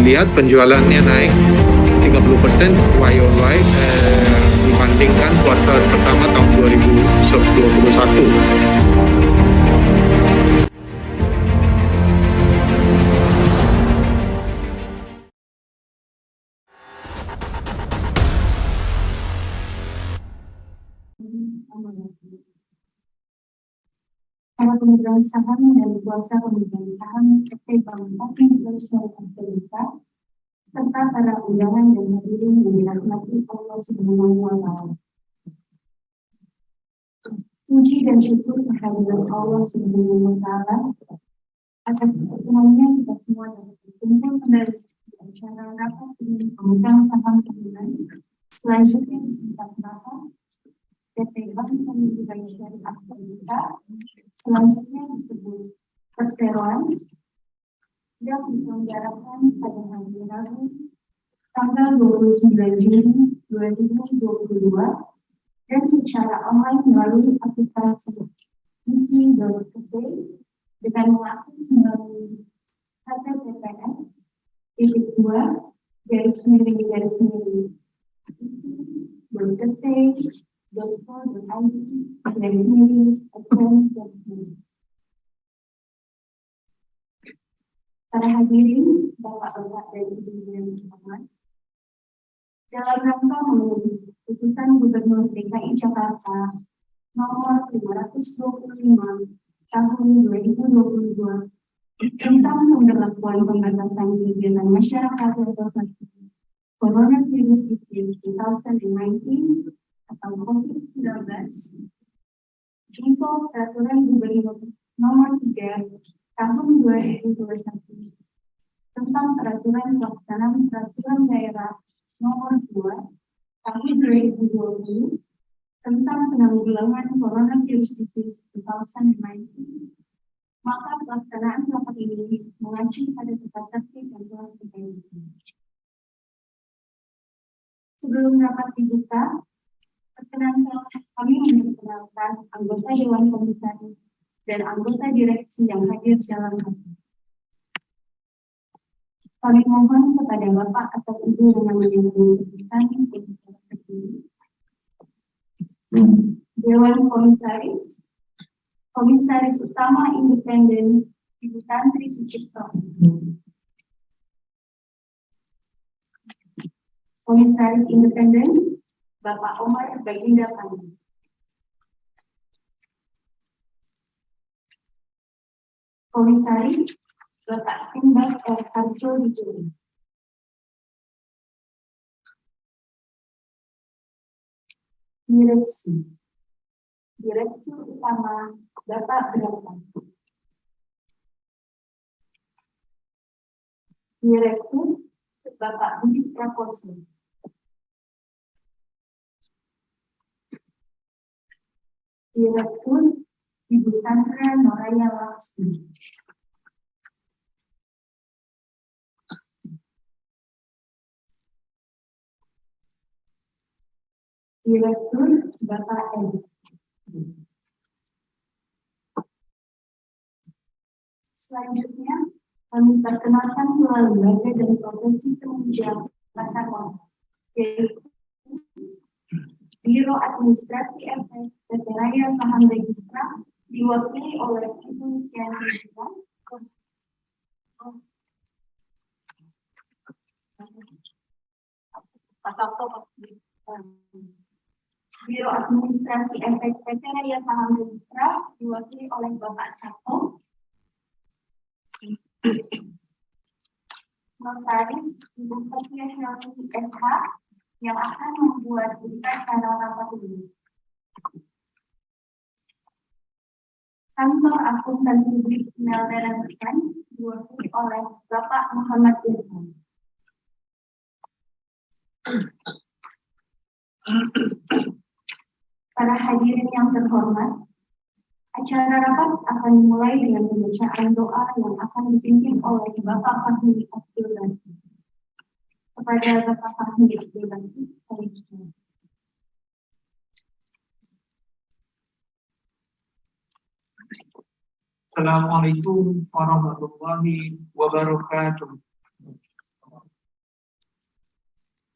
dilihat penjualannya naik 30% Y-on-Y dibandingkan kuartal pertama tahun 2021. Para pemegang saham dan kuasa pemegang saham PT Bank Indonesia Syariah serta para undangan dan hadirin yang dirahmati Allah Subhanahu wa Ta'ala. Puji dan syukur kehadirat Allah Subhanahu wa Ta'ala atas pertemuannya kita semua dapat berkumpul kembali di acara rapat dengan pemegang saham tahunan selanjutnya disingkat rapat PT Bank Indonesia Syariah selanjutnya disebut perseroan yang diselenggarakan pada hari Rabu tanggal 29 Juni 2022 dan secara online melalui aplikasi isi.kc dengan mengakses melalui https://isi.kc.co.id/account. Para hadirin, Bapak-Bapak dan Ibu-Ibu yang terhormat, dalam rangka memenuhi putusan Gubernur DKI Jakarta nomor 525 tahun 2022 tentang pemberlakuan pembatasan kegiatan masyarakat berdasarkan Coronavirus Disease 2019 atau COVID-19, junto Peraturan Gubernur nomor 3 tahun 2021 tentang peraturan pelaksanaan peraturan daerah nomor 2 tahun 2020 tentang penanggulangan Coronavirus Disease 2019, maka pelaksanaan rapat ini mengacu pada tata tertib dan telah ditetapkan. Sebelum rapat dibuka, perkenankan kami memperkenalkan anggota Dewan Komisaris dan anggota direksi yang hadir dalam rapat. Kami mohon kepada Bapak atau Ibu yang namanya menyampaikan untuk berdiri. Dewan Komisaris, Komisaris Utama Independen Ibu Tantri Sucipto. Komisaris Independen Bapak Omar Baginda Pani. Komisaris Bapak Simbad R. Harjo Dijuri. Direksi Direktur Utama Bapak Berapa. Direktur Bapak Budi Prakoso. Direktur Ibu Sandra Noraya Laksmi. Direktur Bapak M. Selanjutnya, kami perkenalkan pula lembaga dan profesi penunjang masyarakat, yaitu Biro Administrasi Efek PT Raya Saham Registra diwakili oleh Ibu Siani. Biro Administrasi Efek PT Raya Saham Registra diwakili oleh Bapak Sabto. Notaris Ibu Fatia Syarif SH yang akan membuat berita acara rapat ini. Kantor Akuntan Publik Melda dan Rekan diwakili oleh Bapak Muhammad Irfan. Para hadirin yang terhormat, acara rapat akan dimulai dengan pembacaan doa yang akan dipimpin oleh Bapak Fahmi Abdul Basir. Kepada Bapak Fahmi Abdul Basir, saya persilakan. Assalamualaikum warahmatullahi wabarakatuh.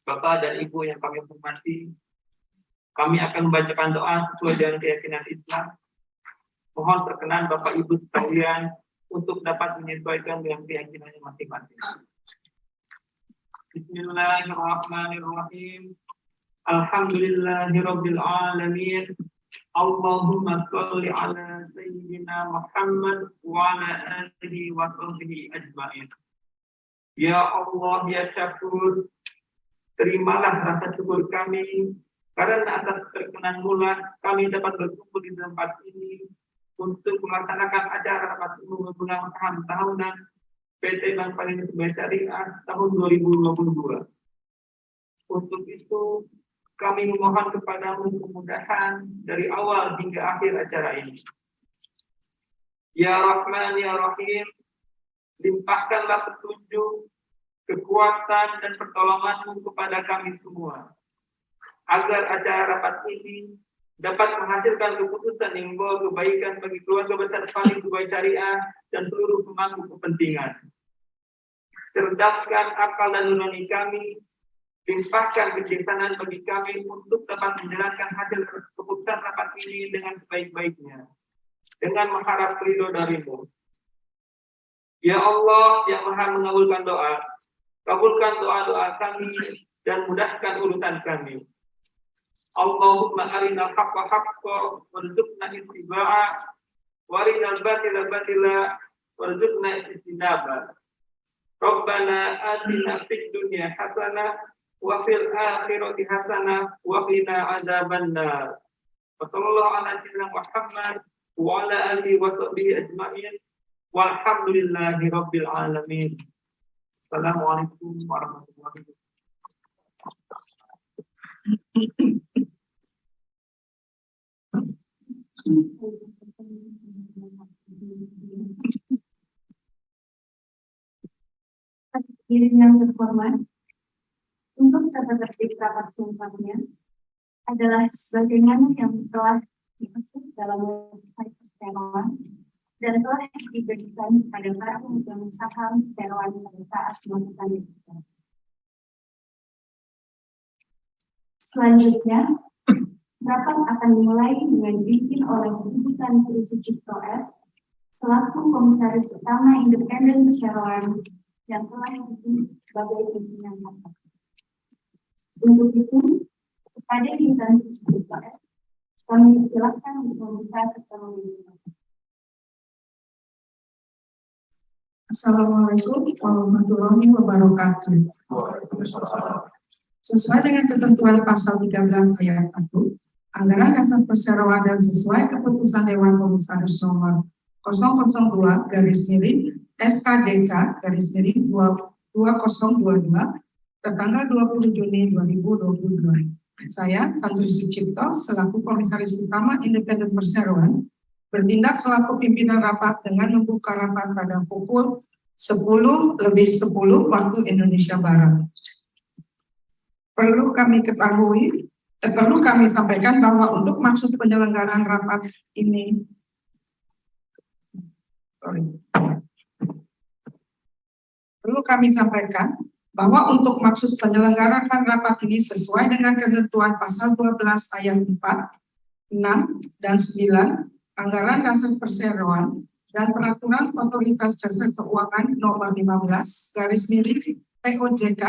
Bapak dan Ibu yang kami hormati, kami akan membacakan doa sesuai dengan keyakinan Islam. Mohon perkenan Bapak Ibu sekalian untuk dapat menyesuaikan dengan keyakinannya masing-masing. Bismillahirrahmanirrahim. Alhamdulillahirabbil alamin. Allahumma shalli ala sayyidina Muhammad wa ala alihi wa sahbihi ajma'in. Ya Allah, ya Syakur, terimalah rasa syukur kami karena atas perkenanmu kami dapat berkumpul di tempat ini untuk melaksanakan acara rapat umum gabungan saham tahunan PT Bank Panin Syariah tahun 2022. Untuk itu kami memohon kepadamu kemudahan dari awal hingga akhir acara ini. Ya Rahman, Ya Rahim, limpahkanlah petunjuk, kekuatan, dan pertolonganmu kepada kami semua, agar acara rapat ini dapat menghasilkan keputusan yang membawa kebaikan bagi keluarga besar Panin Syariah dan seluruh pemangku kepentingan. Cerdaskan akal dan nurani kami, limpahkan kebijaksanaan bagi kami untuk dapat menjalankan hasil keputusan rapat ini dengan sebaik-baiknya, dengan mengharap ridho darimu. Ya Allah yang Maha mengabulkan doa, kabulkan doa-doa kami dan mudahkan urusan kami. Allahumma arinal haqqa haqqa warzuqna ittiba'a warinal batila batila warzuqna ijtinaba. Rabbana atina fid dunya hasanah wa fil akhirati hasanah wa qina adzabannar. Wa sallallahu ala sayyidina Muhammad wa ala alihi wa sahbihi ajma'in. Walhamdulillahi rabbil alamin. Assalamualaikum warahmatullahi wabarakatuh. Hadirin yang terhormat, untuk tata tertib rapat selanjutnya adalah sebagaimana yang telah diatur dalam website perseroan dan telah diberikan kepada para pemegang saham perseroan pada saat melakukan registrasi. Selanjutnya, rapat akan dimulai dengan dipimpin oleh Ibu Tan Sri Sucipto S. selaku Komisaris Utama Independen Perseroan yang telah ditunjuk sebagai pimpinan rapat. Untuk itu, kepada Ibu Tan Sri Sucipto S, kami silakan untuk membuka serta memimpin. Assalamualaikum warahmatullahi wabarakatuh. Sesuai dengan ketentuan pasal 13 ayat 1, anggaran dasar perseroan dan sesuai keputusan Dewan Komisaris nomor 002 SKDK 2022 tertanggal 20 Juni 2022. Saya, Tan Sri Sucipto, selaku Komisaris Utama Independen Perseroan, bertindak selaku pimpinan rapat dengan membuka rapat pada pukul 10:10 waktu Indonesia Barat. Perlu kami sampaikan bahwa untuk maksud penyelenggaraan rapat ini, sesuai dengan ketentuan pasal 12 ayat 4, 6, dan 9 anggaran dasar perseroan dan peraturan otoritas jasa keuangan nomor 15 POJK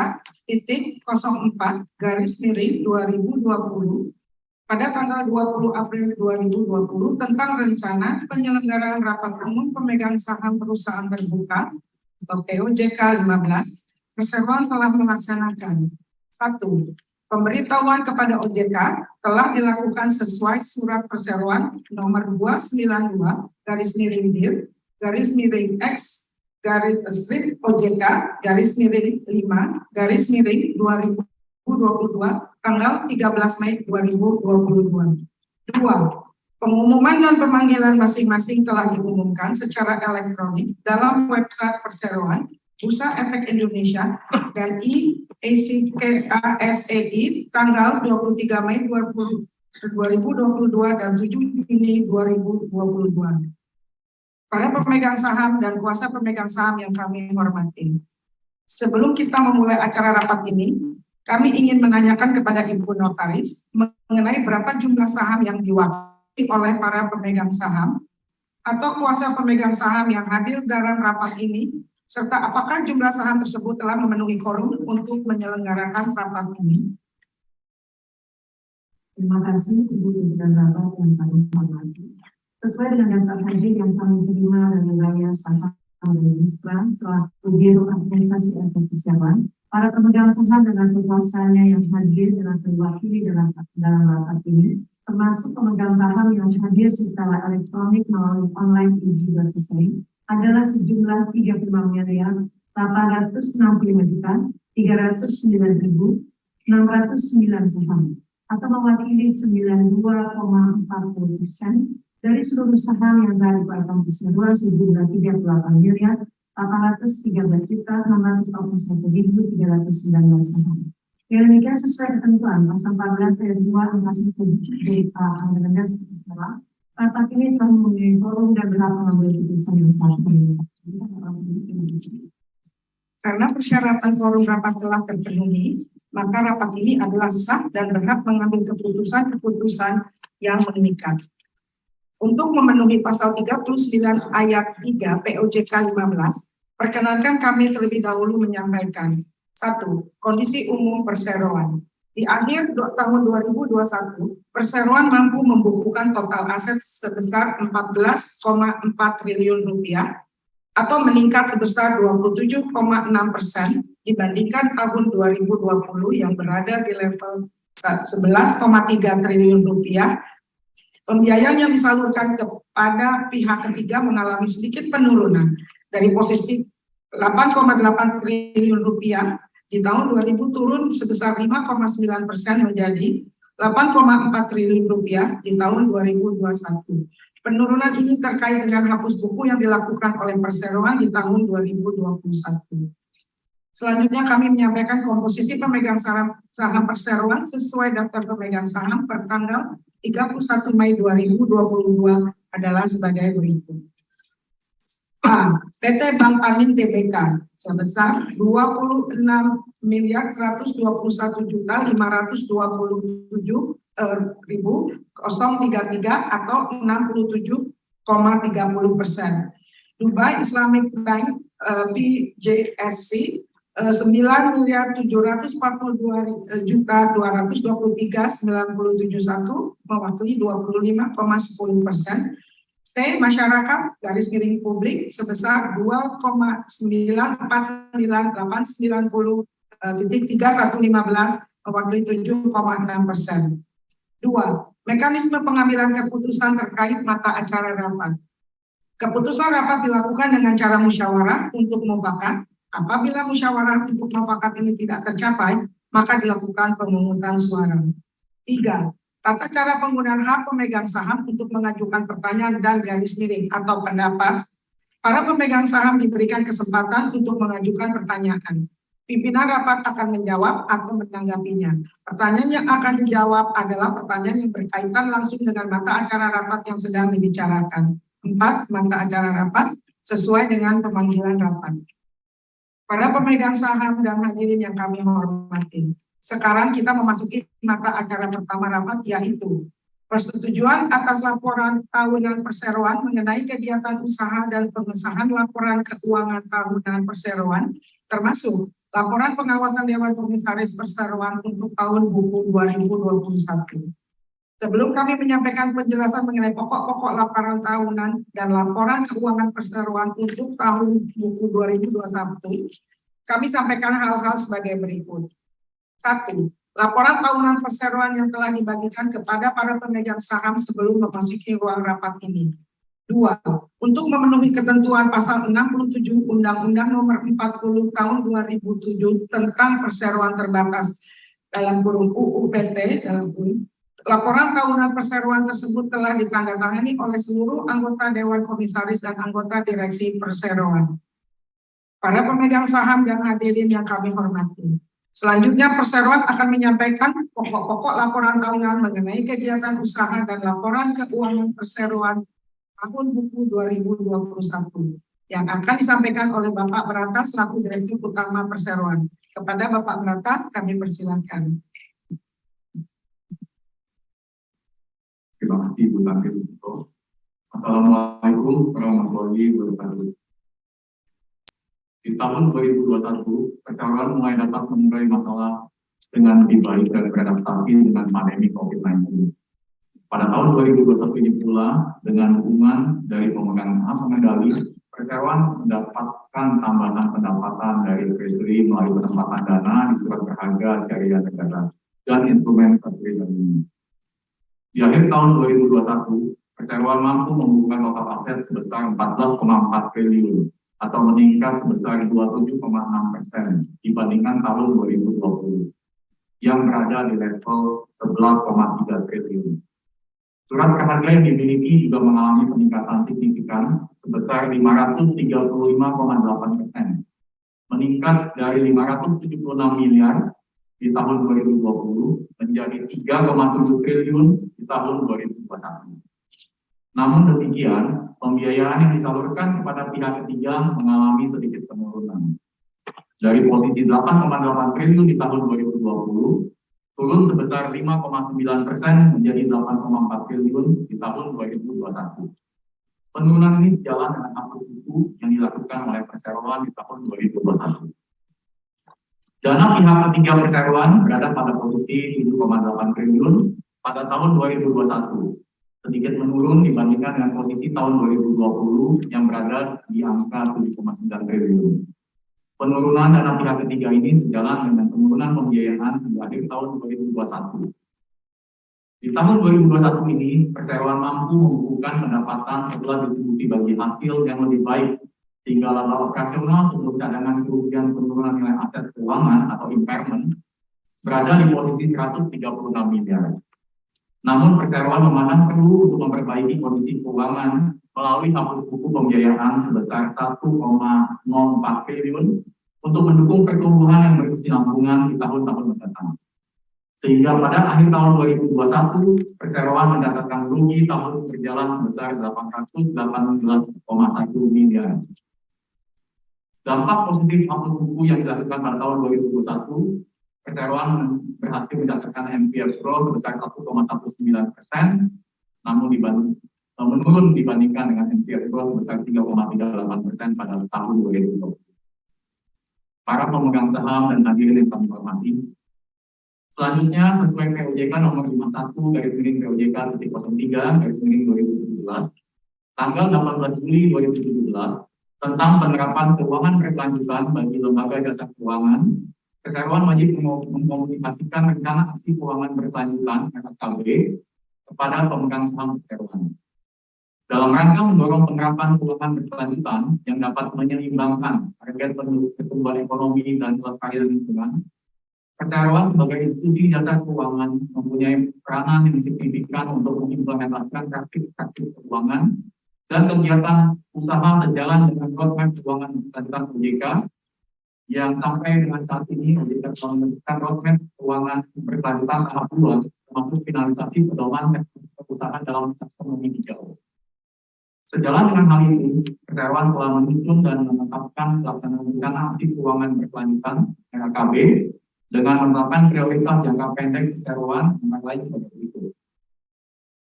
titik 04/2020 pada tanggal 20 April 2020 tentang rencana penyelenggaraan rapat umum pemegang saham perusahaan terbuka atau POJK 15, perseroan telah melaksanakan 1. Pemberitahuan kepada OJK telah dilakukan sesuai surat perseroan nomor 292/dir/X OJK /5/2022 tanggal 13 Mei 2022. 2. Pengumuman dan pemanggilan masing-masing telah diumumkan secara elektronik dalam website perseroan, Bursa Efek Indonesia, dan IACKASEI tanggal 23 Mei 2022 dan 7 Juni 2022. Para pemegang saham dan kuasa pemegang saham yang kami hormati, sebelum kita memulai acara rapat ini, Kami ingin menanyakan kepada Ibu Notaris mengenai berapa jumlah saham yang diwakili oleh para pemegang saham atau kuasa pemegang saham yang hadir dalam rapat ini, serta apakah jumlah saham tersebut telah memenuhi quorum untuk menyelenggarakan rapat ini. Terima kasih Ibu pimpinan rapat yang kami hormati. Sesuai dengan daftar hadir yang kami terima dari wilayah Sabang dan Misra selaku Biro Organisasi atau Perseroan, para pemegang saham dengan kekuasaannya yang hadir dan terwakili dalam rapat ini, termasuk pemegang saham yang hadir secara elektronik melalui online easy.design, adalah sejumlah 35.365.309.609 saham, atau mewakili 92,40% dari seluruh saham yang dilakukan Perseroan sejumlah 38.813.641.319 saham. Yang demikian sesuai ketentuan pasal 14 ayat 2 angka 1 dari Undang-Undang Dasar Negara, rapat ini telah memenuhi quorum dan berhak mengambil keputusan yang sah. Karena persyaratan quorum rapat telah terpenuhi, maka rapat ini adalah sah dan berhak mengambil keputusan-keputusan yang mengikat. Untuk memenuhi pasal 39 ayat 3 POJK 15, perkenankan kami terlebih dahulu menyampaikan 1. Kondisi umum perseroan. Di akhir tahun 2021, perseroan mampu membukukan total aset sebesar 14,4 triliun rupiah atau meningkat sebesar 27,6% dibandingkan tahun 2020 yang berada di level 11,3 triliun rupiah. Pembiayaan yang disalurkan kepada pihak ketiga mengalami sedikit penurunan dari posisi 8,8 triliun rupiah di tahun 2000 turun sebesar 5,9% menjadi 8,4 triliun rupiah di tahun 2021. Penurunan ini terkait dengan hapus buku yang dilakukan oleh perseroan di tahun 2021. Selanjutnya kami menyampaikan komposisi pemegang saham perseroan sesuai daftar pemegang saham per tanggal 31 Mei 2022 adalah sebagai berikut. A. PT Bank Panin Tbk sebesar 26.121.527.033 atau 67,30%. Dubai Islamic Bank BJSC 9.242.223.971 mewakili 25,10%. T. Masyarakat garis miring publik sebesar 2,989.315 mewakili 7,6%. 2. Mekanisme pengambilan keputusan terkait mata acara rapat. Keputusan rapat dilakukan dengan cara musyawarah untuk mufakat. Apabila musyawarah untuk mufakat ini tidak tercapai, maka dilakukan pemungutan suara. 3. Tata cara penggunaan hak pemegang saham untuk mengajukan pertanyaan dan garis miring atau pendapat. Para pemegang saham diberikan kesempatan untuk mengajukan pertanyaan. Pimpinan rapat akan menjawab atau menanggapinya. Pertanyaan yang akan dijawab adalah pertanyaan yang berkaitan langsung dengan mata acara rapat yang sedang dibicarakan. 4. Mata acara rapat sesuai dengan pemanggilan rapat. Para pemegang saham dan hadirin yang kami hormati, sekarang kita memasuki mata acara pertama rapat, yaitu persetujuan atas laporan tahunan perseroan mengenai kegiatan usaha dan pengesahan laporan keuangan tahunan perseroan, termasuk laporan pengawasan Dewan Komisaris Perseroan untuk tahun buku 2021. Sebelum kami menyampaikan penjelasan mengenai pokok-pokok laporan tahunan dan laporan keuangan perseroan untuk tahun buku 2021, kami sampaikan hal-hal sebagai berikut. 1. Laporan tahunan perseroan yang telah dibagikan kepada para pemegang saham sebelum memasuki ruang rapat ini. 2. Untuk memenuhi ketentuan pasal 67 Undang-Undang Nomor 40 Tahun 2007 tentang perseroan terbatas dalam kurung UU PT dalam kurung, laporan tahunan perseroan tersebut telah ditandatangani oleh seluruh anggota Dewan Komisaris dan anggota Direksi Perseroan. Para pemegang saham dan hadirin yang kami hormati. Selanjutnya perseroan akan menyampaikan pokok-pokok laporan tahunan mengenai kegiatan usaha dan laporan keuangan perseroan tahun buku 2021 yang akan disampaikan oleh Bapak Berata selaku Direktur Utama Perseroan. Kepada Bapak Menata, kami persilakan. Terima kasih Bu Tangki. Assalamualaikum warahmatullahi wabarakatuh. Di tahun 2021, perseroan mulai dapat mengurai masalah dengan lebih baik dan beradaptasi dengan pandemi COVID-19. Pada tahun 2021 ini pula, dengan dukungan dari pemegang saham pengendali, perseroan mendapatkan tambahan pendapatan dari Treasury melalui penempatan dana di surat berharga syariah negara dan instrumen treasury lainnya. Di akhir tahun 2021, perseroan mampu membuka total aset sebesar 14,4 triliun atau meningkat sebesar 27,6% dibandingkan tahun 2020 yang berada di level 11,3 triliun. Surat berharga yang dimiliki juga mengalami peningkatan signifikan sebesar 535,8%, meningkat dari 576 miliar di tahun 2020 menjadi 3,7 triliun di tahun 2021. Namun demikian, pembiayaan yang disalurkan kepada pihak ketiga mengalami sedikit penurunan. Dari posisi 8,8 triliun di tahun 2020, turun sebesar 5,9% menjadi 8,4 triliun di tahun 2021. Penurunan ini sejalan dengan hapus buku yang dilakukan oleh perseroan di tahun 2021. Dana pihak ketiga perseroan berada pada posisi 7,8 triliun pada tahun 2021, sedikit menurun dibandingkan dengan posisi tahun 2020 yang berada di angka 7,9 triliun. Penurunan dana pihak ketiga ini sejalan dengan penurunan pembiayaan di akhir tahun 2021. Di tahun 2021 ini, perseroan mampu membukukan pendapatan setelah distribusi bagi hasil yang lebih baik, sehingga laba operasional sebelum cadangan kerugian penurunan nilai aset keuangan atau impairment berada di posisi 136 miliar. Namun perseroan memandang perlu untuk memperbaiki kondisi keuangan melalui hapus buku pembiayaan sebesar 1,04 triliun untuk mendukung pertumbuhan yang berkesinambungan di tahun-tahun mendatang. Sehingga pada akhir tahun 2021, perseroan mencatatkan rugi tahun berjalan sebesar 818,1 miliar. Dampak positif hapus buku yang dilakukan pada tahun 2021, perseroan berhasil mencatatkan NPL growth sebesar 1,19%, namun menurun dibandingkan dengan NPL growth sebesar 3,38% pada tahun 2020. Para pemegang saham dan hadirin yang kami hormati, selanjutnya sesuai POJK nomor 51/POJK.03/2017 tanggal 18 Juli 2017 tentang penerapan keuangan berkelanjutan bagi lembaga jasa keuangan, perseroan wajib mengkomunikasikan rencana aksi keuangan berkelanjutan (RKB) kepada pemegang saham perseroan. Dalam rangka mendorong penerapan keuangan berkelanjutan yang dapat menyeimbangkan target pertumbuhan ekonomi dan kelestarian lingkungan, perseroan sebagai institusi jasa keuangan mempunyai peranan yang signifikan untuk mengimplementasikan praktik-praktik keuangan dan kegiatan usaha sejalan dengan roadmap keuangan berkelanjutan OJK yang sampai dengan saat ini OJK telah menentukan roadmap keuangan berkelanjutan tahap 2 termasuk finalisasi pedoman sektor usaha dalam taksonomi hijau. Sejalan dengan hal ini, perseroan telah menyusun dan menetapkan pelaksanaan rencana aksi keuangan berkelanjutan (RKB) dengan menetapkan prioritas jangka pendek perseroan antara lain sebagai berikut.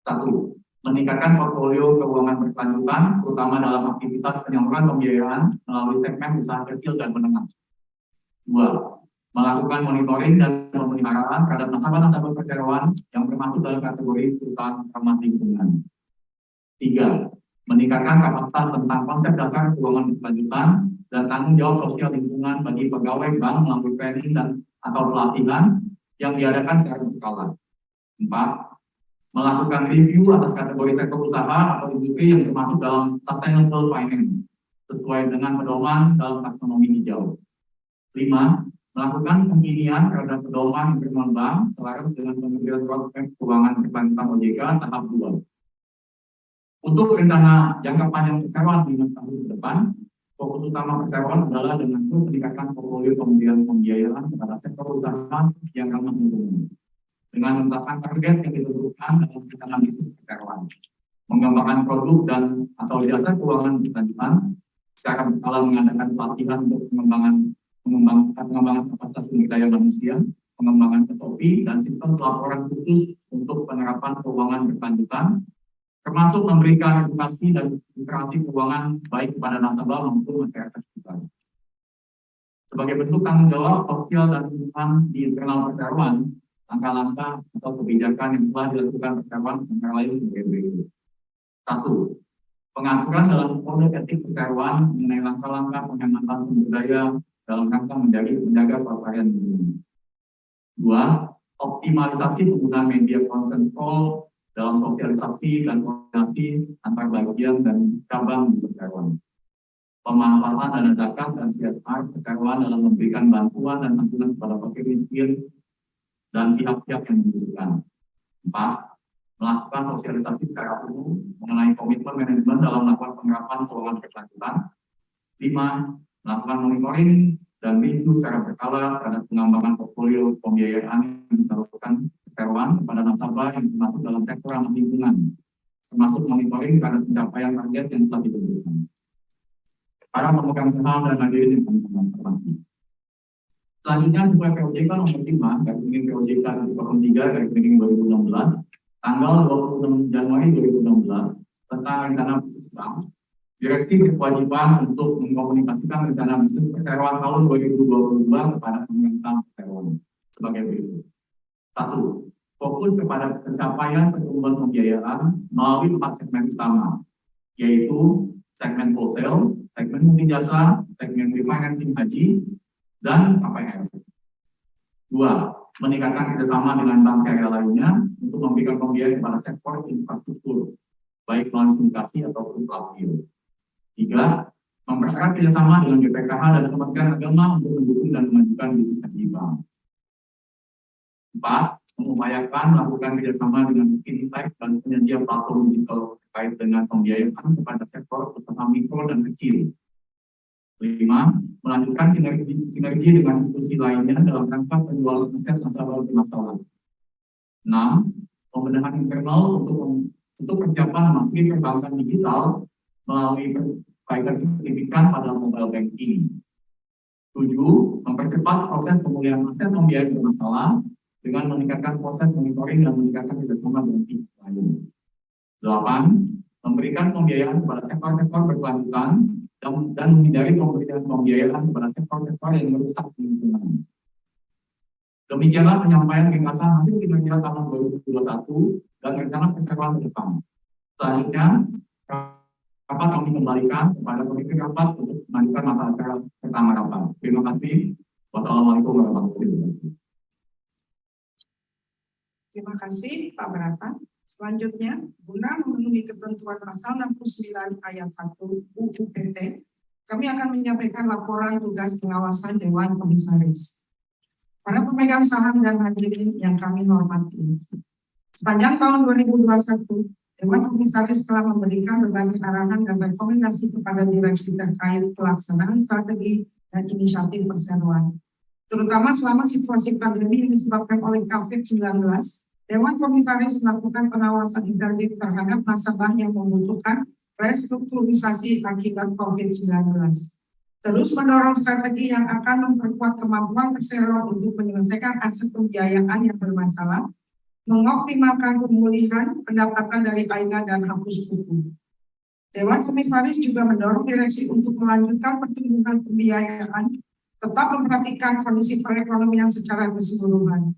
1. Meningkatkan portfolio keuangan berkelanjutan, terutama dalam aktivitas penyaluran pembiayaan melalui segmen usaha kecil dan menengah. 2. Melakukan monitoring dan pemeliharaan terhadap nasabah-nasabah perseroan yang termasuk dalam kategori perusahaan ramah lingkungan. 3. Meningkatkan kapasitas tentang konsep dasar keuangan berkelanjutan dan tanggung jawab sosial lingkungan bagi pegawai bank melalui training dan atau pelatihan yang diadakan secara berkala. 4. Melakukan review atas kategori sektor usaha atau industri yang termasuk dalam sustainable finance sesuai dengan pedoman dalam taksonomi hijau. 5. Melakukan pembinaan terhadap pedoman yang berkembang selaras dengan pengambilan roadmap keuangan berkelanjutan OJK tahap 2. Untuk rencana jangka panjang perseroan 5 tahun ke depan, fokus utama perseroan adalah dengan meningkatkan portfolio pembiayaan kepada sektor usaha yang ramah lingkungan. Dengan menetapkan target yang ditentukan dalam rencana bisnis perseroan, mengembangkan produk dan atau jasa keuangan berkelanjutan, secara berkala mengadakan pelatihan untuk pengembangan pengembangan kapasitas sumber daya manusia, pengembangan SOP, dan sistem pelaporan khusus untuk penerapan keuangan berkelanjutan, termasuk memberikan edukasi dan literasi keuangan baik kepada nasabah maupun masyarakat sekitar. Sebagai bentuk tanggung jawab sosial dan lingkungan di internal perseroan, langkah-langkah atau kebijakan yang telah dilakukan perseroan antara lain sebagai berikut. 1. Pengaturan dalam kode etik perseroan mengenai langkah-langkah penghematan sumber daya dalam rangka menjaga pelestarian lingkungan. 2. Optimalisasi penggunaan media control dalam sosialisasi dan koordinasi antar bagian dan cabang di perseroan. Pemanfaatan dana zakat dan CSR perseroan dalam memberikan bantuan dan santunan kepada fakir miskin dan pihak-pihak yang membutuhkan. 4. Melakukan sosialisasi secara umum mengenai komitmen manajemen dalam melakukan penerapan keuangan berkelanjutan. 5. Melakukan monitoring dan review secara berkala terhadap pengembangan portfolio pembiayaan yang disalurkan perseroan kepada nasabah yang termasuk dalam sektor ramah lingkungan, termasuk monitoring terhadap pencapaian target yang telah ditentukan. Para pemegang saham dan hadirin yang kami hormati. Selanjutnya, sesuai POJK nomor 5, garis miring POJK 3, garis miring 2016, tanggal 26 Januari 2016, tentang rencana bisnis bank, Direksi berkewajiban untuk mengkomunikasikan rencana bisnis perseroan tahun 2022 kepada pemegang saham perseroan sebagai berikut. 1. Fokus kepada pencapaian pertumbuhan pembiayaan melalui 4 segmen utama, yaitu segmen wholesale, segmen multijasa, segmen refinancing haji, dan KPR. 2. Meningkatkan kerjasama dengan bank syariah lainnya untuk memberikan pembiayaan kepada sektor infrastruktur, baik melalui sindikasi ataupun pelatihan. 3. Mempererat kerjasama dengan BPKH dan Kementerian Agama untuk mendukung dan memajukan bisnis haji bank. 4. Mengupayakan melakukan kerjasama dengan fintech dan penyedia platform digital terkait dengan pembiayaan kepada sektor usaha mikro dan kecil. 5. Melanjutkan sinergi dengan institusi lainnya dalam rangka penjualan aset nasabah bermasalah. 6. Pembenahan internal untuk persiapan memasuki perbankan digital melalui perbaikan signifikan pada mobile banking. 7. Mempercepat proses pemulihan aset pembiayaan bermasalah dengan meningkatkan proses monitoring dan meningkatkan kerjasama dengan pihak lain. 8. Memberikan pembiayaan kepada sektor-sektor berkelanjutan dan menghindari pemberian pembiayaan kepada sektor-sektor yang merusak lingkungan. Demikianlah penyampaian ringkasan hasil kinerja tahun 2021 dan rencana perseroan ke depan. Selanjutnya, rapat kami kembalikan kepada pemimpin rapat untuk melanjutkan mata acara pertama rapat. Terima kasih. Wassalamualaikum warahmatullahi wabarakatuh. Terima kasih Pak Berata. Selanjutnya, guna memenuhi ketentuan pasal 69 ayat 1 UU PT, kami akan menyampaikan laporan tugas pengawasan Dewan Komisaris. Para pemegang saham dan hadirin yang kami hormati, sepanjang tahun 2021, Dewan Komisaris telah memberikan berbagai arahan dan rekomendasi kepada direksi terkait pelaksanaan strategi dan inisiatif perseroan. Terutama selama situasi pandemi yang disebabkan oleh COVID-19, Dewan Komisaris melakukan pengawasan intensif terhadap nasabah yang membutuhkan restrukturisasi akibat COVID-19. Terus mendorong strategi yang akan memperkuat kemampuan perseroan untuk menyelesaikan aset pembiayaan yang bermasalah, mengoptimalkan pemulihan pendapatan dari AINA dan hapus buku. Dewan Komisaris juga mendorong direksi untuk melanjutkan pertumbuhan pembiayaan, tetap memperhatikan kondisi perekonomian secara keseluruhan.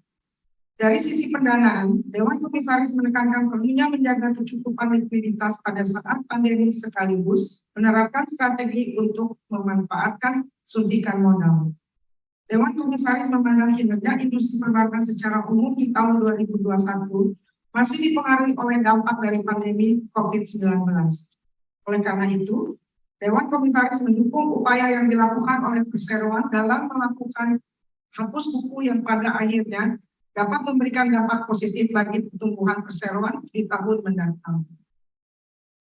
Dari sisi pendanaan, Dewan Komisaris menekankan perlunya menjaga kecukupan likuiditas pada saat pandemi sekaligus menerapkan strategi untuk memanfaatkan suntikan modal. Dewan Komisaris memandang kinerja industri perbankan secara umum di tahun 2021 masih dipengaruhi oleh dampak dari pandemi COVID-19. Oleh karena itu, Dewan Komisaris mendukung upaya yang dilakukan oleh perseroan dalam melakukan hapus buku yang pada akhirnya dapat memberikan dampak positif bagi pertumbuhan perseroan di tahun mendatang.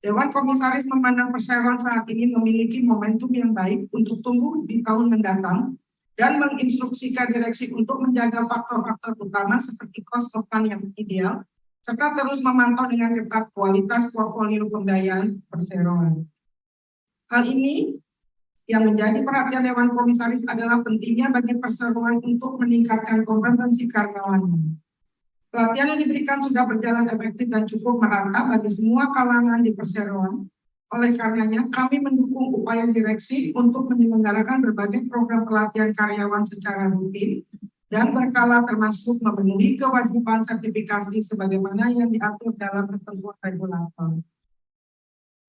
Dewan Komisaris memandang perseroan saat ini memiliki momentum yang baik untuk tumbuh di tahun mendatang dan menginstruksikan direksi untuk menjaga faktor-faktor utama seperti cost of fund yang ideal, serta terus memantau dengan ketat kualitas portfolio pembiayaan perseroan. Hal ini Yang menjadi perhatian Dewan Komisaris adalah pentingnya bagi perseroan untuk meningkatkan kompetensi karyawannya. Pelatihan yang diberikan sudah berjalan efektif dan cukup merata bagi semua kalangan di perseroan. Oleh karenanya, kami mendukung upaya direksi untuk menyelenggarakan berbagai program pelatihan karyawan secara rutin dan berkala, termasuk memenuhi kewajiban sertifikasi sebagaimana yang diatur dalam ketentuan regulator.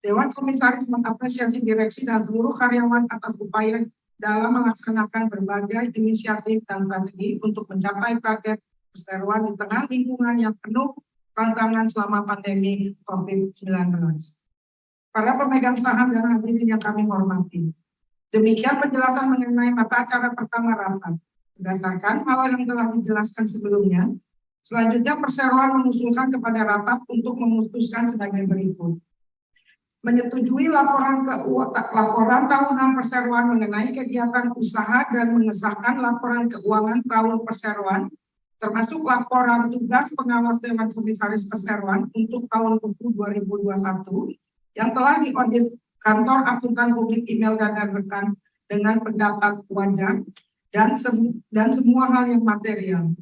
Dewan Komisaris mengapresiasi direksi dan seluruh karyawan atas upaya dalam melaksanakan berbagai inisiatif dan strategi untuk mencapai target perseroan di tengah lingkungan yang penuh tantangan selama pandemi COVID-19. Para pemegang saham dan hadirin yang kami hormati, demikian penjelasan mengenai mata acara pertama rapat. Berdasarkan hal yang telah dijelaskan sebelumnya, selanjutnya perseroan mengusulkan kepada rapat untuk memutuskan sebagai berikut. Menyetujui laporan tahunan perseroan mengenai kegiatan usaha dan mengesahkan laporan keuangan tahun perseroan, termasuk laporan tugas pengawas Dewan Komisaris Perseroan untuk tahun buku 2021 yang telah diaudit kantor akuntan publik email dan rekan dengan pendapat wajar dan semua hal yang material.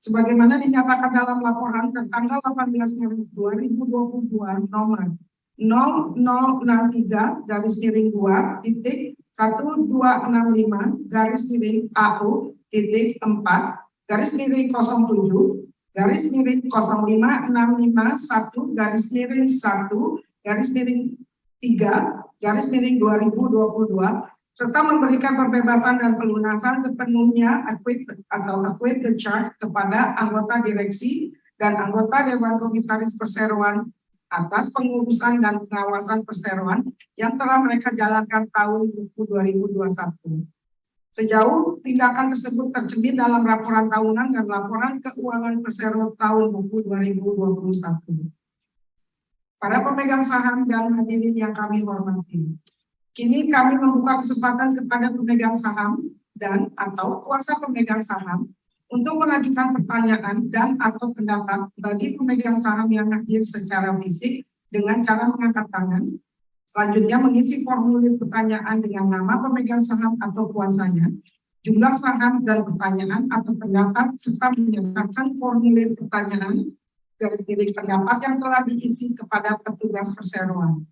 Sebagaimana dinyatakan dalam laporan tertanggal 18 Maret 2022 nomor 00.00.AU.04/07/1 serta memberikan pembebasan dan pelunasan sepenuhnya acquit the charge kepada anggota direksi dan anggota Dewan Komisaris Perseroan atas pengurusan dan pengawasan perseroan yang telah mereka jalankan tahun 2021. Sejauh tindakan tersebut tercermin dalam laporan tahunan dan laporan keuangan perseroan tahun buku 2021. Para pemegang saham dan hadirin yang kami hormati, kini kami membuka kesempatan kepada pemegang saham dan atau kuasa pemegang saham untuk mengajukan pertanyaan dan atau pendapat bagi pemegang saham yang hadir secara fisik dengan cara mengangkat tangan. Selanjutnya mengisi formulir pertanyaan dengan nama pemegang saham atau kuasanya, jumlah saham dan pertanyaan atau pendapat, serta menyertakan formulir pertanyaan dari diri pendapat yang telah diisi kepada petugas perseroan.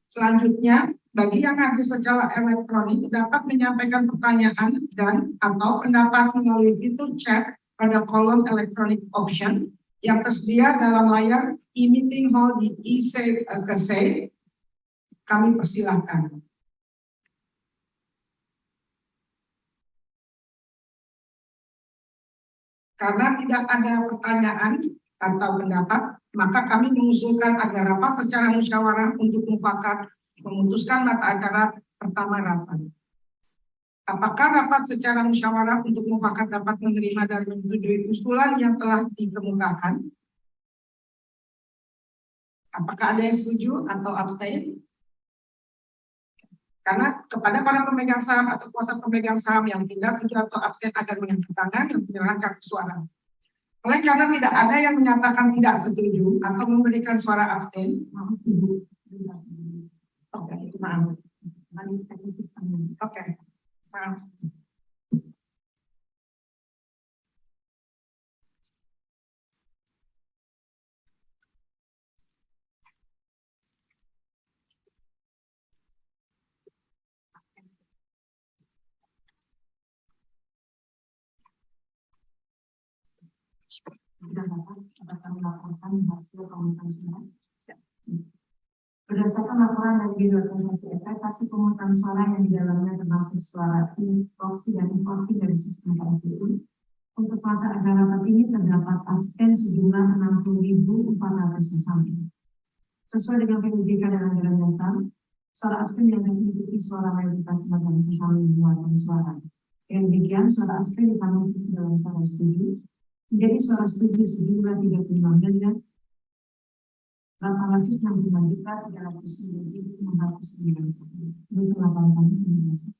Selanjutnya, bagi yang hadir secara elektronik dapat menyampaikan pertanyaan dan atau pendapat melalui fitur chat pada kolom elektronik option yang tersedia dalam layar e-meeting hall di e-Kese. Kami persilahkan. Karena tidak ada pertanyaan atau pendapat, maka kami mengusulkan agar rapat secara musyawarah untuk mufakat memutuskan mata acara pertama rapat. Apakah rapat secara musyawarah untuk mufakat dapat menerima dan menyetujui usulan yang telah dikemukakan? Apakah ada yang setuju atau abstain? Karena kepada para pemegang saham atau kuasa pemegang saham yang tidak setuju atau abstain akan mengangkat tangan dan menyerahkan suara. Oleh karena tidak ada yang menyatakan tidak setuju atau memberikan suara abstain, oke, maaf. Oke, maaf. Berdasarkan laporan dari Biro Organisasi Efek, hasil pemungutan suara yang di dalamnya termasuk suara proxy dan importing dari sistem KSU. Untuk mata acara rapat ini terdapat abstain sejumlah 60.400 orang. Sesuai dengan PUJK dan anggaran dasar, suara abstain yang mengikuti suara mayoritas pemegang saham yang mengeluarkan suara. Dengan demikian, suara abstain ditambah dalam suara setuju menjadi suara setuju sejumlah 35.865.309.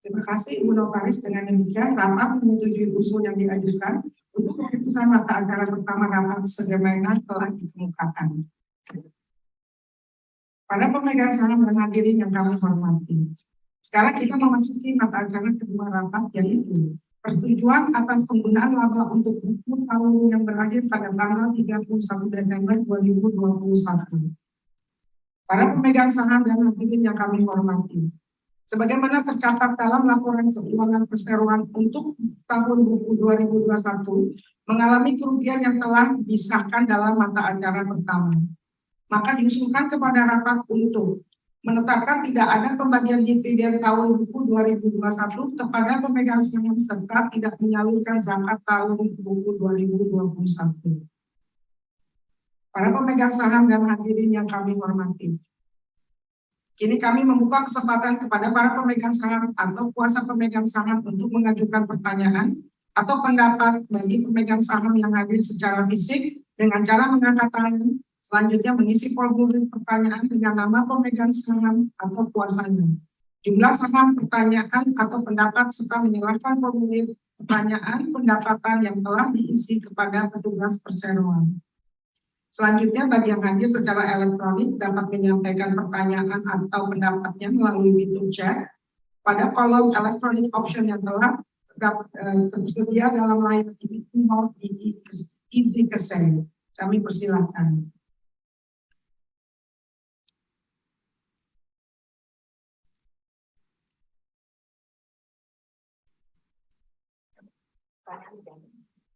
Terima kasih Ibu Notaris. Dengan demikian rapat menyetujui usul yang diajukan untuk keputusan mata acara pertama rapat sebagaimana telah dikemukakan. Para pemegang saham dan hadirin yang kami hormati. Sekarang kita memasuki mata acara kedua rapat, yaitu persetujuan atas penggunaan laba untuk buku tahun yang berakhir pada tanggal 31 Desember 2021. Para pemegang saham dan hadirin yang kami hormati. Sebagaimana tercatat dalam laporan keuangan perseroan untuk tahun buku 2021, mengalami kerugian yang telah disahkan dalam mata acara pertama. Maka diusulkan kepada rapat untuk menetapkan tidak ada pembagian dividen tahun buku 2021 kepada pemegang saham serta tidak menyalurkan zakat tahun buku 2021. Para pemegang saham dan hadirin yang kami hormati. Kini kami membuka kesempatan kepada para pemegang saham atau kuasa pemegang saham untuk mengajukan pertanyaan atau pendapat bagi pemegang saham yang hadir secara fisik dengan cara mengangkat tangan. Selanjutnya mengisi formulir pertanyaan dengan nama pemegang saham atau kuasanya, jumlah saham, pertanyaan atau pendapat, serta menyerahkan formulir pertanyaan pendapatan yang telah diisi kepada petugas perseroan. Selanjutnya bagi yang hadir secara elektronik dapat menyampaikan pertanyaan atau pendapatnya melalui fitur chat pada kolom elektronik option yang telah tersedia dalam layar Easy Keseng. Kami persilahkan.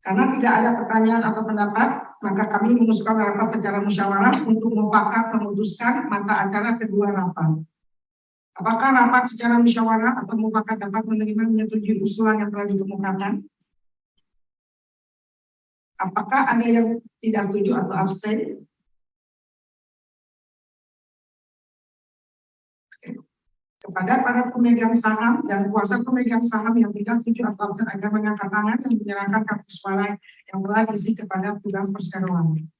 Karena tidak ada pertanyaan atau pendapat, maka kami mengusulkan rapat secara musyawarah untuk mufakat memutuskan mata acara kedua rapat. Apakah rapat secara musyawarah atau mufakat dapat menerima menyetujui usulan yang telah dikemukakan? Apakah ada yang tidak setuju atau abstain? Kepada para pemegang saham dan kuasa pemegang saham yang tidak setuju atau abstain agar mengangkat tangan dan menyerahkan kartu suara yang telah diisi kepada petugas perseroan.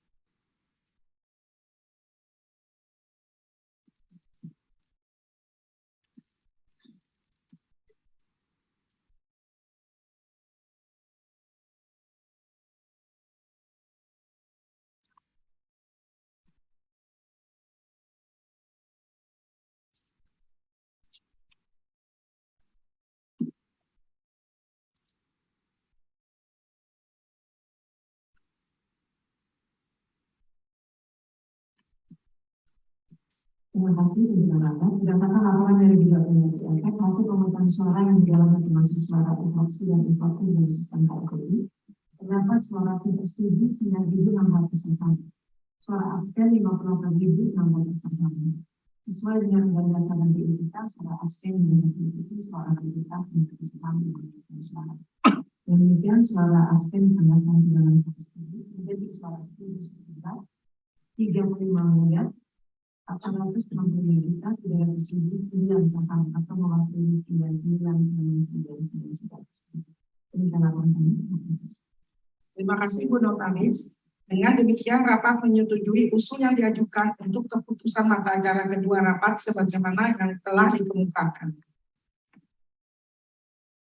Terima kasih penjelasan. Berdasarkan laporan dari Bidang Organisasi Efek, hasil pemungutan suara yang dijalankan termasuk suara inflasi dan inflasi dari sistem KPI, terdapat suara tidak setuju 9.600, suara abstain 58.600. Sesuai dengan berdasarkan DI kita, suara abstain itu suara aktivitas untuk kesalahan suara. Demikian suara abstain ditambahkan di dalam setuju menjadi suara setuju sekitar 35 miliar 860.379 saham atau mewakili 99,99%. Terima kasih Bu Notaris. Dengan demikian rapat menyetujui usul yang diajukan untuk keputusan mata acara kedua rapat sebagaimana yang telah dikemukakan.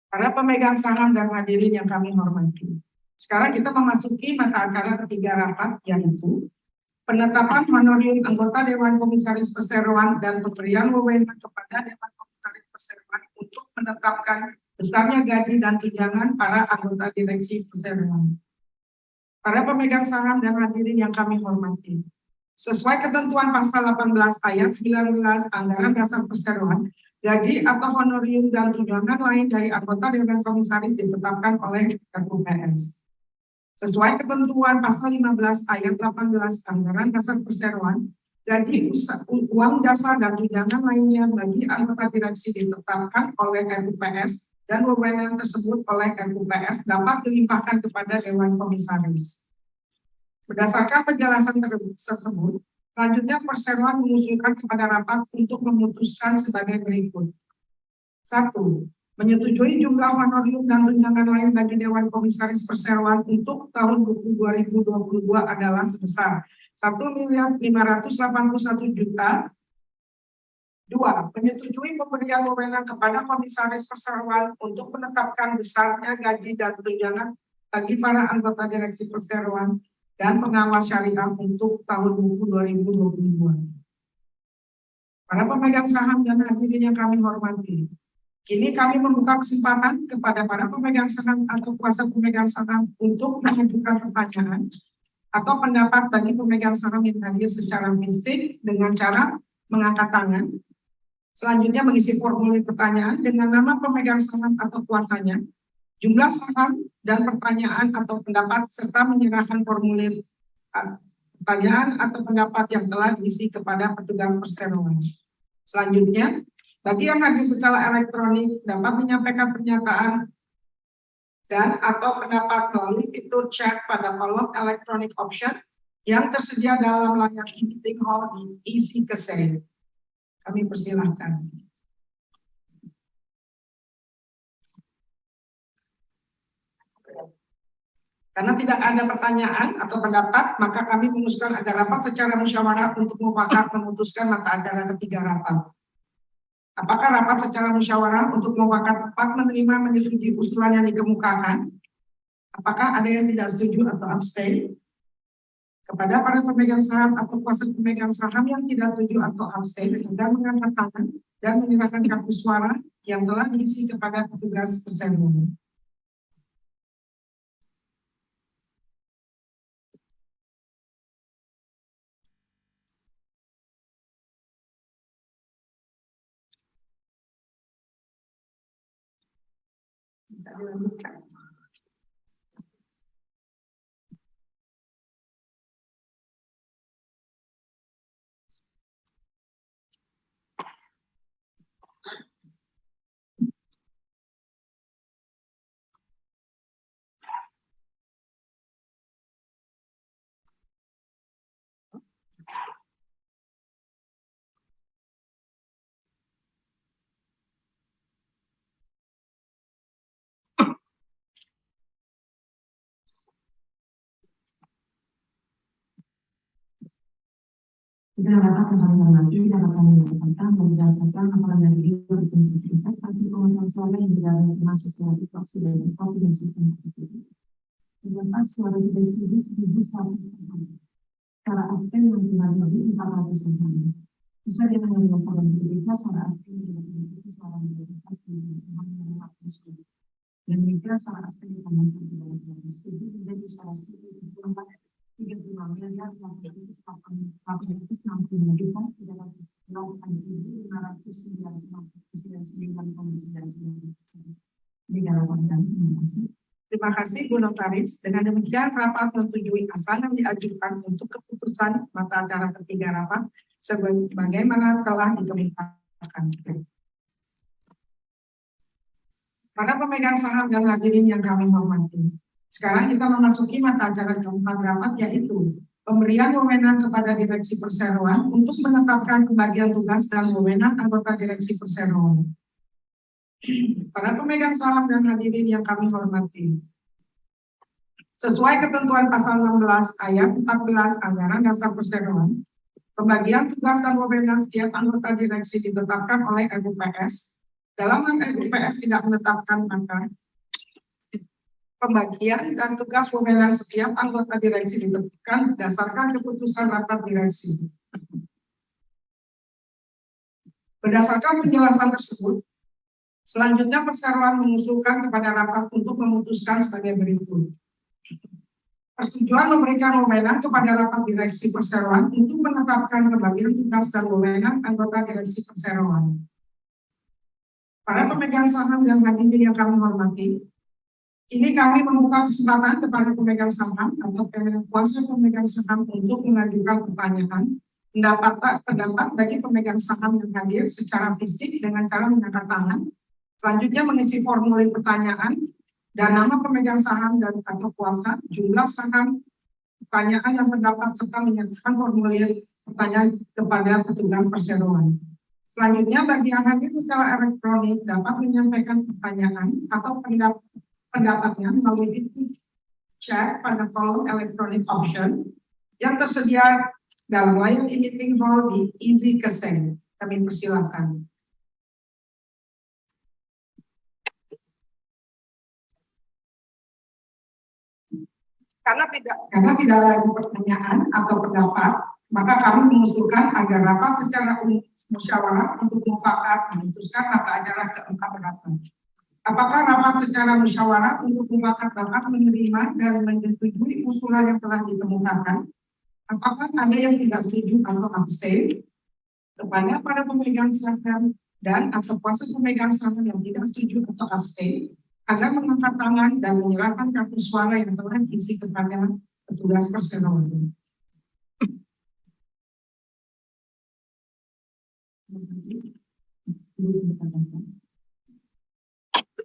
Para pemegang saham dan hadirin yang kami hormati. Sekarang kita memasuki mata acara ketiga rapat, yaitu penetapan honorium anggota Dewan Komisaris Perseroan dan pemberian wewenang kepada Dewan Komisaris Perseroan untuk menetapkan besarnya gaji dan tunjangan para anggota direksi perseroan. Para pemegang saham dan hadirin yang kami hormati. Sesuai ketentuan pasal 18 ayat 19 Anggaran Dasar Perseroan, gaji atau honorium dan tunjangan lain dari anggota Dewan Komisaris ditetapkan oleh RUPS. Sesuai ketentuan pasal 15 ayat 18 Anggaran Dasar Perseroan, gaji uang dasar dan tunjangan lainnya bagi anggota direksi ditetapkan oleh RUPS dan wewenang tersebut oleh RUPS dapat dilimpahkan kepada Dewan Komisaris. Berdasarkan penjelasan tersebut, selanjutnya Perseroan mengusulkan kepada rapat untuk memutuskan sebagai berikut. 1. Menyetujui jumlah honorium dan tunjangan lain bagi Dewan Komisaris Perseroan untuk tahun buku 2022 adalah sebesar 1.581.000.000. 2. Menyetujui pemberian wewenang kepada Komisaris Perseroan untuk menetapkan besarnya gaji dan tunjangan bagi para anggota direksi perseroan dan pengawas syariah untuk tahun buku 2022. Para pemegang saham dan hadirin yang kami hormati, kini kami membuka kesempatan kepada para pemegang saham atau kuasa pemegang saham untuk mengajukan pertanyaan atau pendapat bagi pemegang saham yang hadir secara fisik dengan cara mengangkat tangan. Selanjutnya mengisi formulir pertanyaan dengan nama pemegang saham atau kuasanya, jumlah saham dan pertanyaan atau pendapat, serta menyerahkan formulir pertanyaan atau pendapat yang telah diisi kepada petugas perseroan. Selanjutnya, bagi yang hadir secara elektronik dapat menyampaikan pernyataan dan atau pendapat melalui fitur chat pada kolom electronic option yang tersedia dalam layar meeting hall di Easy Kesehatan. Kami persilahkan. Karena tidak ada pertanyaan atau pendapat, maka kami mengusulkan agar rapat secara musyawarah untuk mufakat memutuskan mata acara ketiga rapat. Apakah rapat secara musyawarah untuk mufakat tepat menerima menyetujui usulan yang dikemukakan? Apakah ada yang tidak setuju atau abstain? Kepada para pemegang saham atau kuasa pemegang saham yang tidak setuju atau abstain, agar mengangkat tangan dan menyerahkan kartu suara yang telah diisi kepada petugas perseroan. Bisa dilanjutkan. Kita rapat yang kami hormati dapat kami lakukan berdasarkan laporan dari Biro Organisasi Investasi Pemegang Suara yang didalam termasuk suara fraksi dan kopi dan sistem tersebut. Terdapat suara tidak setuju 1.100. Suara abstain yang kembali 400 orang. Sesuai dengan yang dilaksanakan berita, suara abstain yang dilakukan suara mayoritas dengan saham yang setuju. Dan jika suara abstain ditambahkan ke dalam suara setuju menjadi suara setuju 35 miliar 460 juta 389,99%. Terima kasih Bu Notaris. Dengan demikian rapat menyetujui asal yang diajukan untuk keputusan mata acara ketiga rapat sebagaimana telah dikemukakan. Para pemegang saham dan hadirin yang kami hormati, sekarang kita memasuki mata acara keempat rapat, yaitu pemberian wewenang kepada direksi perseroan untuk menetapkan pembagian tugas dan wewenang anggota direksi perseroan. Para pemegang saham dan hadirin yang kami hormati, sesuai ketentuan pasal 16 ayat 14 Anggaran Dasar Perseroan, pembagian tugas dan wewenang setiap anggota direksi ditetapkan oleh RUPS. Dalam RUPS tidak menetapkan, maka pembagian dan tugas wewenang setiap anggota direksi ditentukan berdasarkan keputusan rapat direksi. Berdasarkan penjelasan tersebut, selanjutnya perseroan mengusulkan kepada rapat untuk memutuskan sebagai berikut. Persetujuan memberikan wewenang kepada rapat direksi perseroan untuk menetapkan pembagian tugas dan wewenang anggota direksi perseroan. Para pemegang saham dan hadirin yang kami hormati, ini kami membuka kesempatan kepada pemegang saham atau kuasa pemegang saham untuk mengajukan pertanyaan, pendapat bagi pemegang saham yang hadir secara fisik dengan cara mengangkat tangan. Selanjutnya mengisi formulir pertanyaan dan nama pemegang saham dan atau kuasa, jumlah saham, pertanyaan yang terdapat serta menyertakan formulir pertanyaan kepada petugas perseroan. Selanjutnya bagi yang hadir secara elektronik dapat menyampaikan pertanyaan atau pendapatnya melalui fitur chat pada kolom electronic option yang tersedia dalam layar meeting hall di Easy Kesehatan. Kami persilakan. Karena tidak ada pertanyaan atau pendapat, Maka kami mengusulkan agar rapat secara musyawarah untuk mufakat memutuskan mata acara keempat rapat. Apakah rapat secara musyawarah untuk mufakat dapat menerima dan menyetujui usulan yang telah dikemukakan? Apakah ada yang tidak setuju atau abstain? Kepada para pemegang saham dan atau kuasa pemegang saham yang tidak setuju atau abstain, agar mengangkat tangan dan menyerahkan kartu suara yang telah diisi kepada petugas perseroan.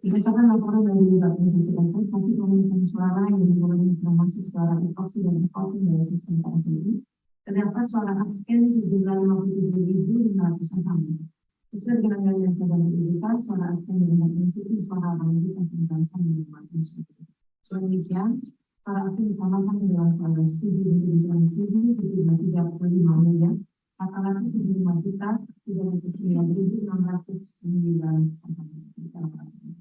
Berdasarkan laporan dari organisasi efek, hasil pemungutan suara yang dimulai termasuk suara e-voting dan e-voting dari sistem PSI, terdapat suara abstain sejumlah 57.506. Sesuai dengan yang sedang diberikan, suara abstain dengan mengikuti suara mayoritas pembahasan yang dimaksud. Demikian, suara abstain ditambahkan ke dalam suara setuju menjadi suara setuju 35 miliar, laki-laki 75.309.619.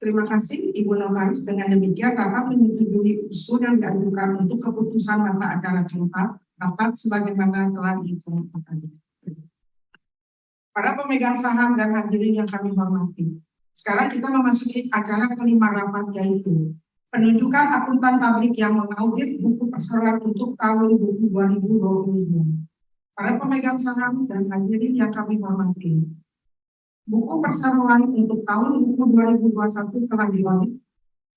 Terima kasih Ibu Notaris. Dengan demikian rapat menyetujui usul yang diajukan untuk keputusan mata acara keempat rapat sebagaimana telah dikemukakan. Para pemegang saham dan hadirin yang kami hormati, sekarang kita memasuki acara kelima rapat, yaitu penunjukan akuntan publik yang mengaudit buku perseroan untuk tahun 2022. Para pemegang saham dan hadirin yang kami hormati, buku perseroan untuk tahun 2021 telah diaudit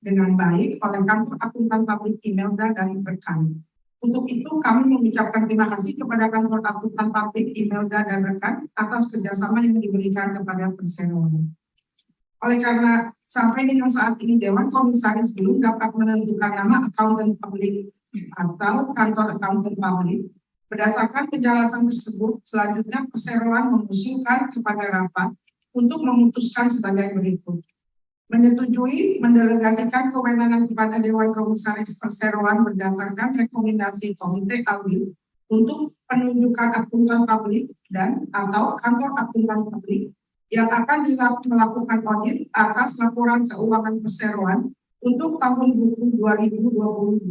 dengan baik oleh kantor akuntan publik Imelda dan rekan. Untuk itu kami mengucapkan terima kasih kepada kantor akuntan publik Imelda dan rekan atas kerjasama yang diberikan kepada perseroan. Oleh karena sampai dengan saat ini Dewan Komisaris belum dapat menentukan nama akuntan publik atau kantor akuntan publik, berdasarkan penjelasan tersebut, selanjutnya perseroan mengusulkan kepada rapat untuk memutuskan sebagai berikut. Menyetujui mendelegasikan kewenangan kepada Dewan Komisaris Perseroan berdasarkan rekomendasi Komite Audit untuk penunjukan akuntan publik dan atau kantor akuntan publik yang akan melakukan audit atas laporan keuangan perseroan untuk tahun 2022,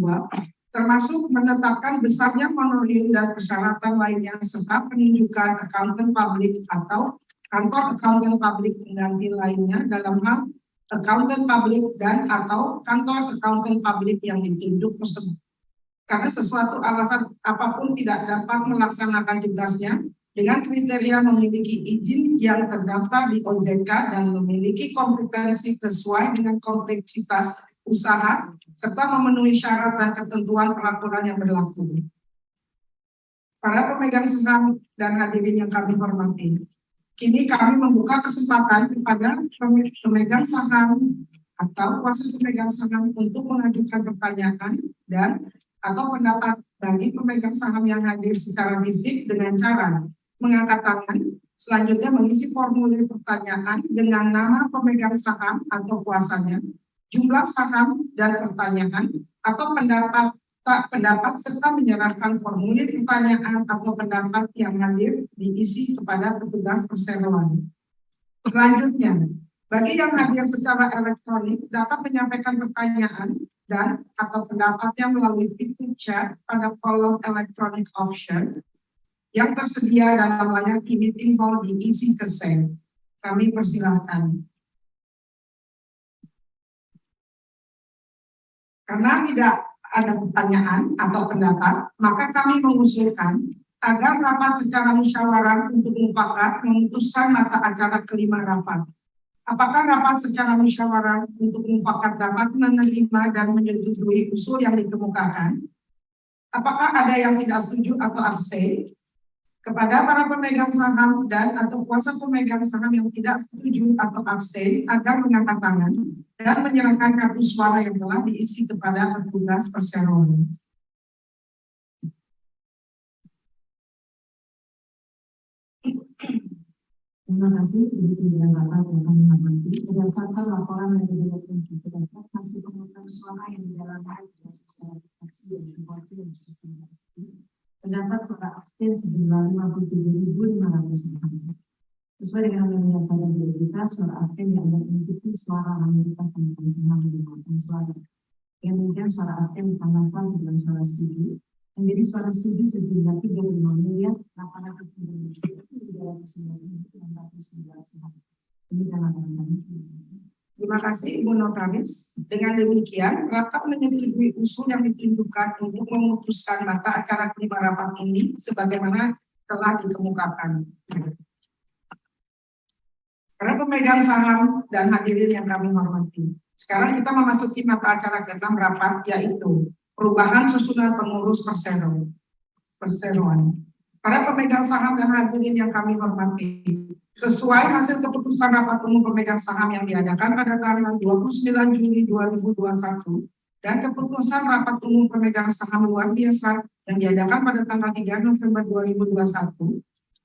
termasuk menetapkan besarnya honorer dan persyaratan lainnya serta penunjukan akuntan publik atau kantor akuntan publik pengganti lainnya dalam hal akuntan publik dan atau kantor akuntan publik yang ditunjuk tersebut. Karena sesuatu alasan apapun tidak dapat melaksanakan tugasnya dengan kriteria memiliki izin yang terdaftar di OJK dan memiliki kompetensi sesuai dengan kompleksitas usaha serta memenuhi syarat dan ketentuan peraturan yang berlaku. Para pemegang saham dan hadirin yang kami hormati, kini kami membuka kesempatan kepada pemegang saham atau kuasa pemegang saham untuk mengajukan pertanyaan dan atau pendapat bagi pemegang saham yang hadir secara fisik dengan cara mengangkat tangan, selanjutnya mengisi formulir pertanyaan dengan nama pemegang saham atau kuasanya, jumlah saham dan pertanyaan atau pendapat serta menyerahkan formulir pertanyaan atau pendapat yang hadir diisi kepada petugas perseroan. Selanjutnya, bagi yang hadir secara elektronik dapat menyampaikan pertanyaan dan atau pendapatnya melalui fitur chat pada kolom electronic option yang tersedia dalam layar e-meeting hall di Easy Keseng. Kami persilahkan. Karena tidak ada pertanyaan atau pendapat, maka kami mengusulkan agar rapat secara musyawarah untuk mufakat memutuskan mata acara kelima rapat. Apakah rapat secara musyawarah untuk mufakat dapat menerima dan menyetujui usul yang dikemukakan? Apakah ada yang tidak setuju atau abstain? Kepada para pemegang saham dan atau kuasa pemegang saham yang tidak setuju atau abstain agar mengangkat tangan dan menyerahkan kartu suara yang telah diisi kepada petugas perseroan. Terima kasih untuk pimpinan rapat yang kami hormati. Berdasarkan laporan dari Organisasi Efek, hasil pemungutan suara yang dijalankan dengan sesuai fraksi dan e-voting di sistem PSI, terdapat suara abstain sejumlah 57.506. Sesuai dengan yang berdasarkan kita, suara abstain dianggap mengikuti suara mayoritas pemegang saham di pemungutan suara. Yang demikian suara abstain ditambahkan dengan suara setuju. Menjadi suara setuju sejumlah 35.390.309. Demikian laporan kami. Terima kasih Ibu Notaris. Dengan demikian, rapat menyetujui usul yang ditunjukkan untuk memutuskan mata acara kelima rapat ini sebagaimana telah dikemukakan. Para pemegang saham dan hadirin yang kami hormati, sekarang kita memasuki mata acara ke-6 rapat, yaitu perubahan susunan pengurus perseroan. Para pemegang saham dan hadirin yang kami hormati, sesuai hasil keputusan rapat umum pemegang saham yang diadakan pada tanggal 29 Juli 2021 dan keputusan rapat umum pemegang saham luar biasa yang diadakan pada tanggal 3 November 2021,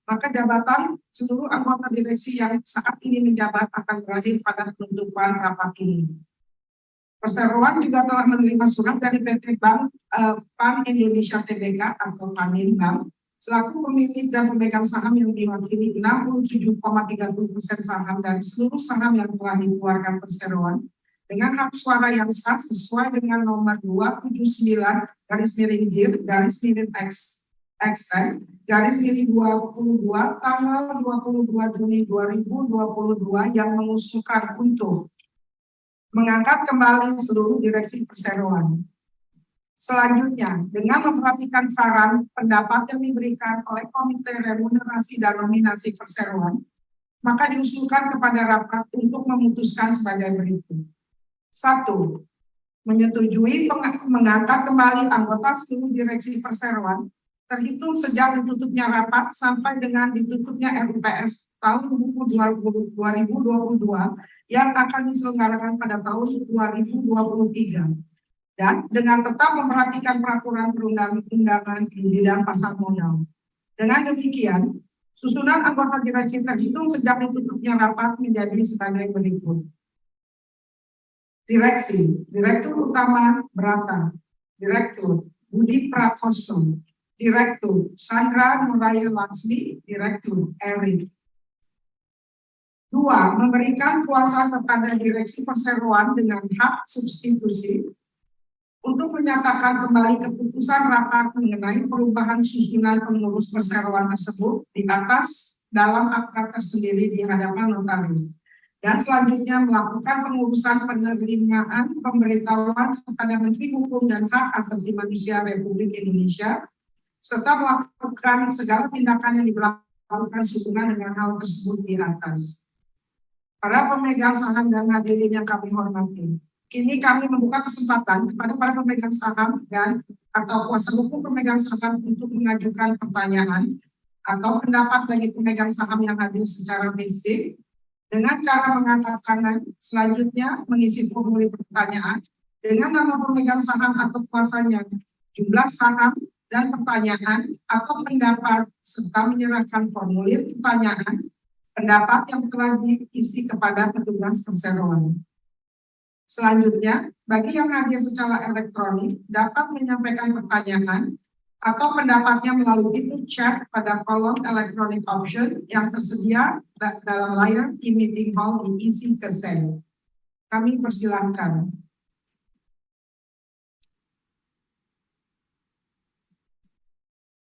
maka jabatan seluruh anggota direksi yang saat ini menjabat akan berakhir pada penutupan rapat ini. Perseroan juga telah menerima surat dari PT Bank Pan Indonesia Tbk atau Paninbank selaku pemilik dan pemegang saham yang diwakili 67,30% saham dari seluruh saham yang telah dikeluarkan perseroan dengan hak suara yang sah sesuai dengan nomor 279/X-XN/22 tanggal 22 Juni 2022 yang mengusulkan untuk mengangkat kembali seluruh direksi perseroan. Selanjutnya, dengan memperhatikan saran pendapat yang diberikan oleh Komite Remunerasi dan Nominasi Perseroan, maka diusulkan kepada rapat untuk memutuskan sebagai berikut. 1. Menyetujui mengangkat kembali anggota seluruh direksi perseroan terhitung sejak ditutupnya rapat sampai dengan ditutupnya RUPS tahun 2022 yang akan diselenggarakan pada tahun 2023. Dan dengan tetap memperhatikan peraturan perundang-undangan di bidang pasar modal. Dengan demikian, susunan anggota direksi terhitung sejak ditutupnya rapat menjadi sebagai berikut. Direksi, Direktur Utama Brata, Direktur Budi Prakoso, Direktur Sandra Nuraya Laksmi, Direktur Erik. 2. Memberikan kuasa kepada direksi perseroan dengan hak substitusi untuk menyatakan kembali keputusan rapat mengenai perubahan susunan pengurus perseroan tersebut di atas dalam akta tersendiri di hadapan notaris. Dan selanjutnya melakukan pengurusan penerimaan pemberitahuan kepada Menteri Hukum dan Hak Asasi Manusia Republik Indonesia, serta melakukan segala tindakan yang dilakukan sehubungan dengan hal tersebut di atas. Para pemegang saham dan hadirin yang kami hormati, kini kami membuka kesempatan kepada para pemegang saham dan atau kuasa hukum pemegang saham untuk mengajukan pertanyaan atau pendapat bagi pemegang saham yang hadir secara fisik dengan cara mengangkat tangan, selanjutnya mengisi formulir pertanyaan dengan nama pemegang saham atau kuasanya, jumlah saham dan pertanyaan atau pendapat serta menyerahkan formulir pertanyaan pendapat yang telah diisi kepada petugas perseroan. Selanjutnya, bagi yang hadir secara elektronik dapat menyampaikan pertanyaan atau pendapatnya melalui fitur chat pada kolom electronic option yang tersedia dalam layar e-meeting hall di isi Kesel. Kami persilahkan.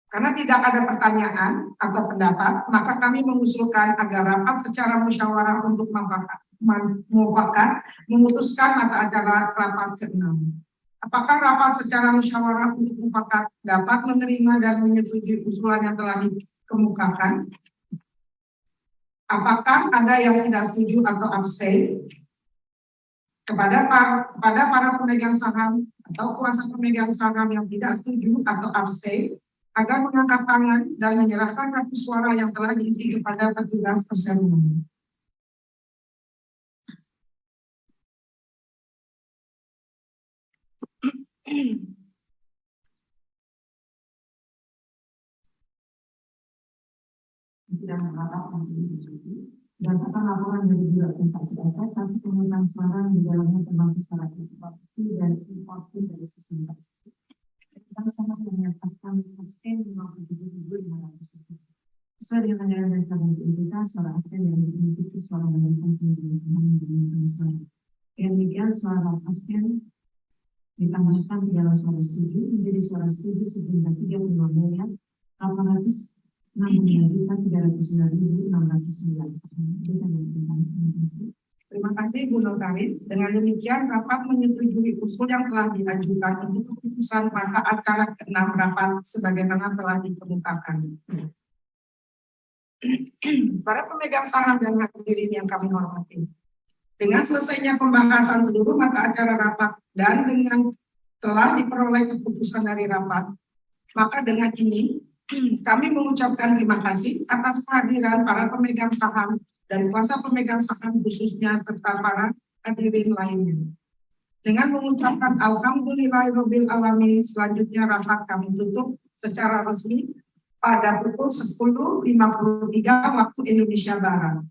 Karena tidak ada pertanyaan atau pendapat, maka kami mengusulkan agar rapat secara musyawarah untuk mufakat memutuskan mata acara rapat ke-6. Apakah rapat secara musyawarah untuk mufakat dapat menerima dan menyetujui usulan yang telah dikemukakan? Apakah ada yang tidak setuju atau abstain? Kepada para pemegang saham atau kuasa pemegang saham yang tidak setuju atau abstain, agar mengangkat tangan dan menyerahkan kartu suara yang telah diisi kepada petugas perseroan. Berdasarkan laporan dari Biro Transaksi Efek, hasil pemungutan suara di dalamnya termasuk suara importasi dan importasi dari sistem tersebut. Kita sangat menyatakan abstain 57.500. Sesuai dengan anggaran dasar dan entitas suara abstain yang mengikuti suara mayoritas pemegang saham yang menggunakan suara. Dengan demikian suara abstain ditambahkan piala suara setuju menjadi suara setuju sejumlah 35.896.309.609. Terima kasih Bu Notaris. Dengan demikian rapat menyetujui usul yang telah diajukan untuk keputusan mata acara ke-6 rapat sebagaimana telah dikemukakan. Para pemegang saham dan hadirin yang kami hormati. Dengan selesainya pembahasan seluruh mata acara rapat dan dengan telah diperoleh keputusan dari rapat, maka dengan ini kami mengucapkan terima kasih atas kehadiran para pemegang saham dan kuasa pemegang saham khususnya serta para hadirin lainnya. Dengan mengucapkan alhamdulillahirabbil alamin, selanjutnya rapat kami tutup secara resmi pada pukul 10.53 waktu Indonesia Barat.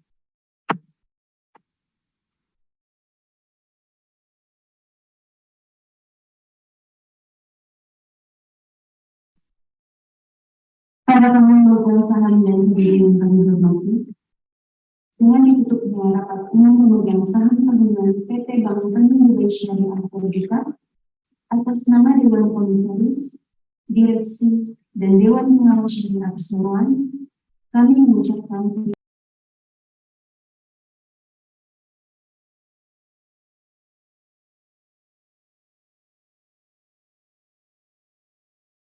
Pada pemegang saham dan hadirin yang kami hormati, dengan ditutupnya rapat umum pemegang saham tahunan PT Bank Indonesia Syariah Tbk atas nama Dewan Komisaris, Direksi, dan Dewan Pengawas Syariah Perseroan, kami mengucapkan